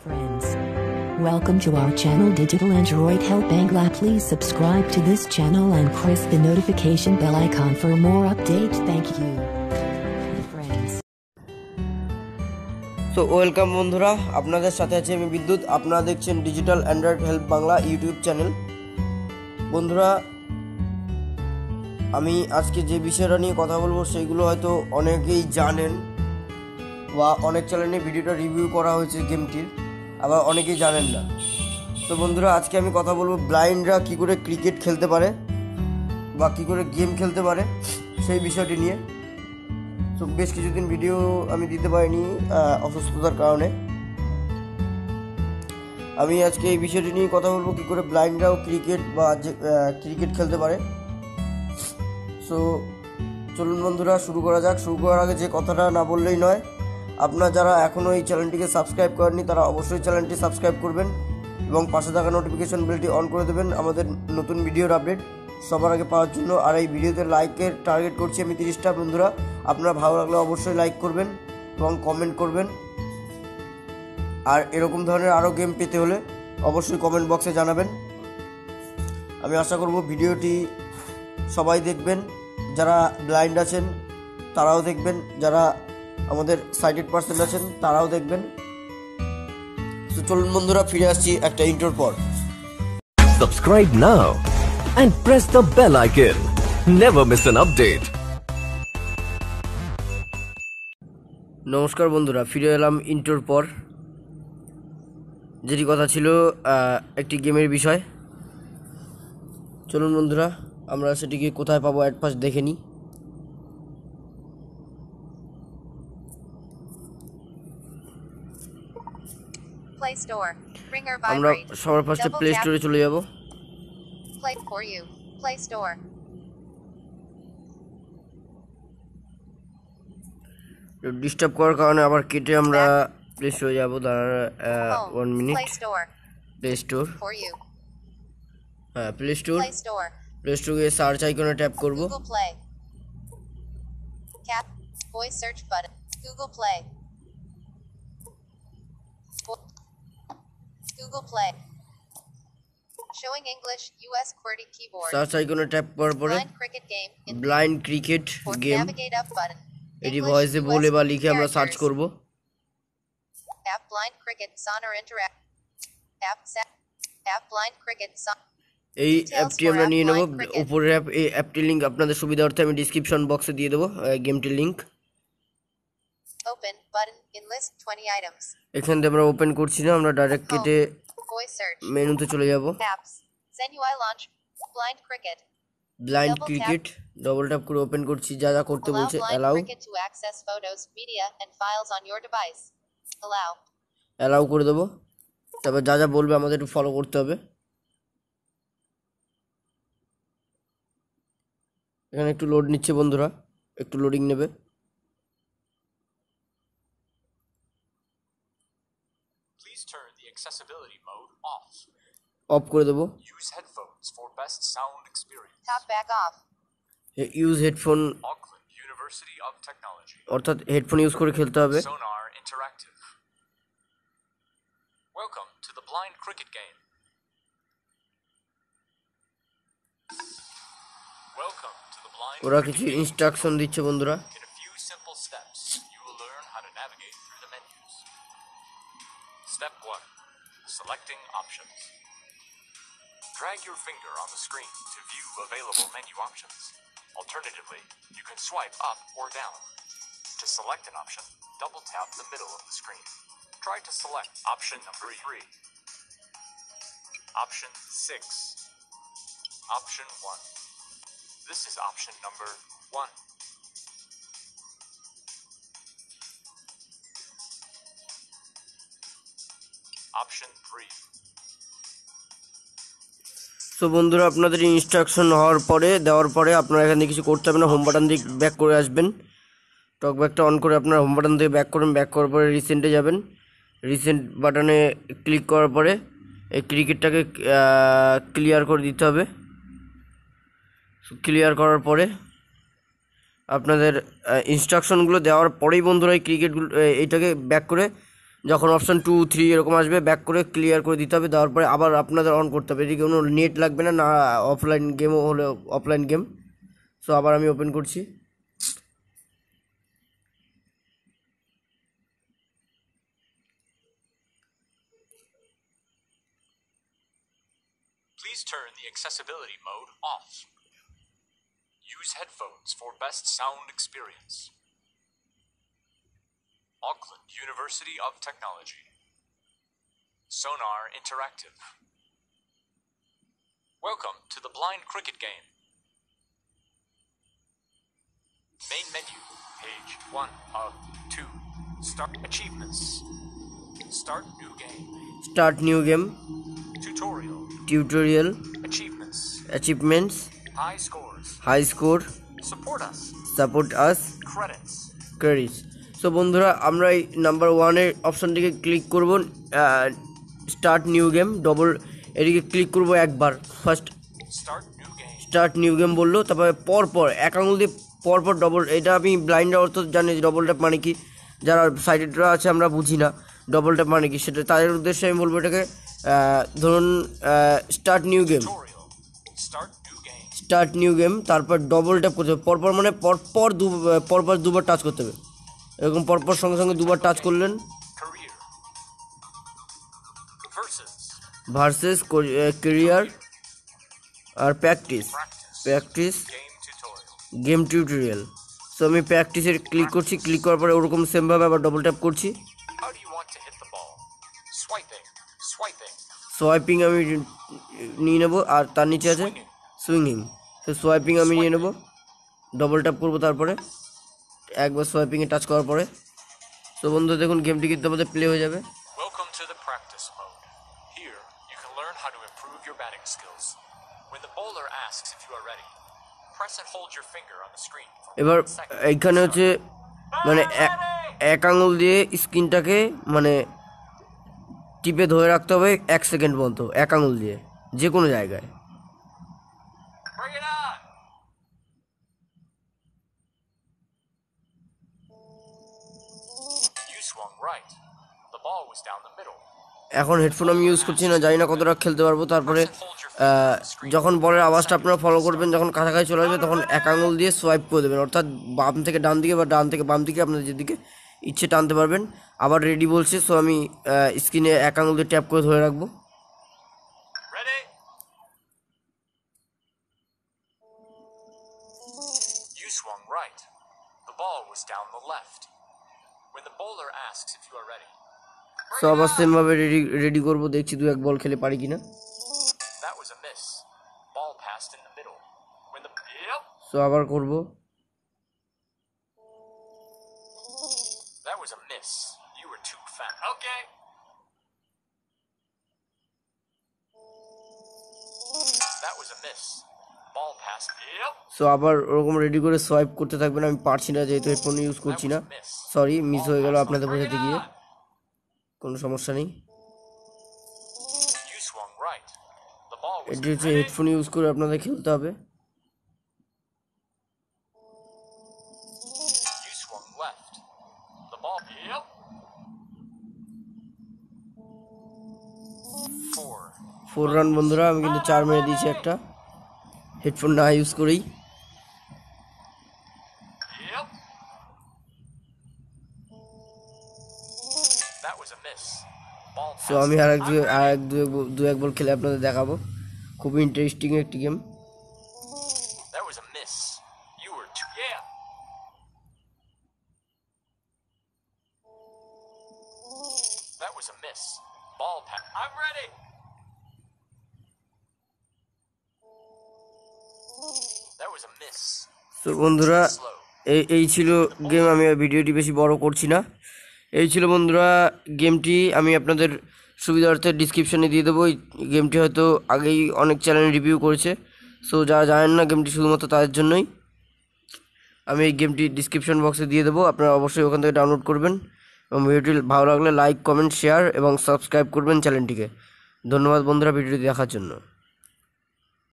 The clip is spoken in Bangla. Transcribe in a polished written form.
Friends, welcome to our channel Digital Android Help Bangla. Please subscribe to this channel and press the notification bell icon for more updates. Thank you. Friends. So welcome বন্ধুরা, আপনাদের সাথে আছি আমি বিদ্যুৎ। আপনারা দেখছেন digital Android help Bangla YouTube channel. বন্ধুরা, আমি আজকে যে বিষয়টা নিয়ে কথা বলবো সেইগুলো হয়তো অনেকেই জানেন বা অনেক চ্যানেলে ভিডিওটা রিভিউ করা হয়েছে গেমটির, আবার অনেকেই জানেন না। তো বন্ধুরা, আজকে আমি কথা বলবো ব্লাইন্ডরা কী করে ক্রিকেট খেলতে পারে বা কী করে গেম খেলতে পারে সেই বিষয়টি নিয়ে। তো বেশ কিছুদিন ভিডিও আমি দিতে পারিনি অসুস্থতার কারণে। আমি আজকে এই বিষয়টি নিয়ে কথা বলবো কী করে ব্লাইন্ডরাও ক্রিকেট বা ক্রিকেট খেলতে পারে। সো চলুন বন্ধুরা, শুরু করা যাক। শুরু করার আগে যে কথাটা না বললেই নয়, আপনারা যারা এখনও এই চ্যানেলটিকে সাবস্ক্রাইব করেননি তারা অবশ্যই চ্যানেলটি সাবস্ক্রাইব করবেন এবং পাশে থাকা নোটিফিকেশন বেলটি অন করে দেবেন আমাদের নতুন ভিডিওর আপডেট সবার আগে পাওয়ার জন্য। আর এই ভিডিওতে লাইকের টার্গেট করছি আমি 30টা। বন্ধুরা, আপনারা ভালো লাগলে অবশ্যই লাইক করবেন এবং কমেন্ট করবেন। আর এরকম ধরনের আরও গেম পেতে হলে অবশ্যই কমেন্ট বক্সে জানাবেন। আমি আশা করব ভিডিওটি সবাই দেখবেন, যারা ব্লাইন্ড আছেন তারাও দেখবেন, যারা আমাদের সাইটেড পার্সন আছেন তারাও দেখবেন। তো চলুন বন্ধুরা, ফিরে আসছি একটা ইন্ট্রোর পর। Subscribe now and press the bell icon. Never miss an update. নমস্কার বন্ধুরা, ফিরে এলাম ইন্ট্রোর পর। যেটি কথা ছিল একটি গেমের বিষয়। চলুন বন্ধুরা, আমরা সেটিকে কোথায় পাবো অ্যাট ফার্স্ট দেখে নিই। আমরা সবার ফার্স্টে প্লে স্টোরে চলে যাব। ডিস্টার্ব করার কারণে আবার কেটে আমরা প্লে স্টোরে যাব। দাঁড়া 1 মিনিট। প্লে স্টোর, হ্যাঁ প্লে স্টোর। প্লে স্টোরে সার্চ আইকনে ট্যাপ করব। সার্চ আইকনে ট্যাপ করার পরে ব্লাইন্ড ক্রিকেট গেম, এটি ভয়েসে বলে বা লিখে আমরা সার্চ করব। এই অ্যাপটি আমরা নিয়ে নেব। উপরের অ্যাপ, এই অ্যাপটির লিঙ্ক আপনাদের সুবিধার্থে আমি ডিসক্রিপশন বক্সে দিয়ে দেবো গেমটির লিঙ্ক। এখান থেকে আমরা ওপেন করছি না, আমরা ডাইরেক্ট কেটে মেনুতে চলে যাব। ব্লাইন্ড ক্রিকেট ডবল ট্যাপ করে ওপেন করছি। যা যা করতে বলছে অ্যালাউ করে দেবো। তারপর যা যা বলবে আমাদের একটু ফলো করতে হবে। এখানে একটু লোড নিচ্ছে বন্ধুরা, একটু লোডিং নেবে। অফ করে দেবো। ইউজ হেডফোন, অর্থাৎ হেডফোন ইউজ করে খেলতে হবে। ওরা কিছু ইনস্ট্রাকশন দিচ্ছে বন্ধুরা। Step 1. Selecting options. Drag your finger on the screen to view available menu options. Alternatively, you can swipe up or down. To select an option, double tap the middle of the screen. Try to select option number 3. Option 6. Option 1. This is option number 1. Option 3. So বন্ধুরা, আপনাদের ইনস্ট্রাকশন দেওয়ার পরে আপনারা এখান থেকে কিছু করতে হবে না। হোম বাটন দিয়ে ব্যাক করে আসবেন। টক ব্যাকটা অন করে আপনারা হোম বাটন দিয়ে ব্যাক করবেন। ব্যাক করার পরে রিসেন্টে যাবেন। রিসেন্ট বাটনে ক্লিক করার পরে এই ক্রিকেটটাকে ক্লিয়ার করে দিতে হবে। ক্লিয়ার করার পরে আপনাদের ইনস্ট্রাকশনগুলো দেওয়ার পরেই বন্ধুরা এই ক্রিকেটগুলো এইটাকে ব্যাক করে যখন অপশান 2 3 এরকম আসবে ব্যাক করে ক্লিয়ার করে দিতে হবে, দেওয়ার পরে আবার আপনাদের অন করতে হবে। এদিকে কোনো নেট লাগবে না, না অফলাইন গেমও হলে অফলাইন গেম। সো আবার আমি ওপেন করছি। Please turn the accessibility mode off. Use headphones for best sound experience. Auckland University of Technology. Sonar Interactive. Welcome to the blind cricket game. Main menu, page 1 of 2. Start achievements. Start new game. Start new game. Tutorial. Achievements. High scores. High score. Support us. Credits. So বন্ধুরা আমরা এই নাম্বার 1-এর অপশানটিকে ক্লিক করব, স্টার্ট নিউ গেম, ডবল এদিকে ক্লিক করব একবার। ফার্স্ট স্টার্ট নিউ গেম বললো, তারপরে পরপর এক আঙুল দিয়ে পরপর ডবল, এটা আমি ব্লাইন্ডরা অর্থ জানি ডবল ট্যাপ মানে কি, যারা সাইডেডরা আছে আমরা বুঝি না ডবল ট্যাপ মানে কি, সেটা তাদের উদ্দেশ্যে আমি বলবো এটাকে। ধরুন start new game, start new game, তারপর ডবল ট্যাপ করতে হবে পরপর, মানে পরপর দুবার টাচ করতে হবে, এরকম পরপর সঙ্গে সঙ্গে দুবার টাচ করলেন। ভার্সেস, ক্যারিয়ার আর প্র্যাকটিস গেম টিউটোরিয়াল। সো আমি প্র্যাকটিসে ক্লিক করছি, ক্লিক করার পরে ওরকম সেমভাবে আবার ডবল ট্যাপ করছি। সোয়াইপিং আমি নিয়ে নেবো, আর তার নিচে আছে সুইংিং, তো সোয়াইপিং আমি নিয়ে নেবো, ডবল ট্যাপ করবো, তারপরে একবার সোয়াইপিংয়ে টাচ করার পরে। তো বন্ধু দেখুন গেমটি কিন্তু আমাদের প্লে হয়ে যাবে। Welcome to the practice mode. Here you can learn how to improve your batting skills. When the bowler asks if you are ready, press and hold your finger on the screen. এবার এইখানে হচ্ছে মানে এক আঙুল দিয়ে স্ক্রিনটাকে মানে টিপে ধরে রাখতে হবে 1 সেকেন্ড পর্যন্ত, এক আঙুল দিয়ে যে কোনো জায়গায়। এখন হেডফোন আমি ইউজ করছি না, জানি না কতটা খেলতে পারবো। তারপরে যখন বলের আওয়াজটা আপনারা ফলো করবেন, যখন কাছাকাছি চলে আসবে তখন এক আঙুল দিয়ে সোয়াইপ করে দেবেন, অর্থাৎ বাম থেকে ডান দিকে বা ডান থেকে বাম দিকে আপনাদের যেদিকে ইচ্ছে টানতে পারবেন। আবার রেডি বলছে, সো আমি স্ক্রিনে এক আঙুল দিয়ে ট্যাপ করে ধরে রাখবো। সো আবার সেমভাবে রেডি করবো, দেখছি 2-1 বল খেলে পারি কিনা। সো আবার করবো। সো আবার ওরকম রেডি করে সোয়াইপ করতে থাকবেন। আমি পারছি না যেহেতু হেডফোন ইউজ করছি না, সরি মিস হয়ে গেল আপনাদের বোঝাতে গিয়ে, কোনো সমস্যা নেই। এটি হচ্ছে হেডফোন ইউজ করে আপনাদের খেলতে হবে। ফোর রান বন্ধুরা, আমি কিন্তু 4 মেরে দিয়েছি একটা, হেডফোন না ইউজ করেই। সো আমি আর এক দু এক বল খেলে আপনাদের দেখাবো, খুবই ইন্টারেস্টিং একটি গেম। তো বন্ধুরা এই ছিল গেম, আমি ভিডিওটি বেশি বড় করছি না। এই ছিল বন্ধুরা গেমটি, আমি আপনাদের সুবিধার্থে ডিসক্রিপশানে দিয়ে দেবো। এই গেমটি হয়তো আগেই অনেক চ্যানেল রিভিউ করেছে, সো যারা জানেন না গেমটি শুধুমাত্র তাদের জন্যই আমি এই গেমটি ডিসক্রিপশন বক্সে দিয়ে দেবো, আপনারা অবশ্যই ওখান থেকে ডাউনলোড করবেন। এবং ভিডিওটি ভালো লাগলে লাইক, কমেন্ট, শেয়ার এবং সাবস্ক্রাইব করবেন চ্যানেলটিকে। ধন্যবাদ বন্ধুরা ভিডিওটি দেখার জন্য।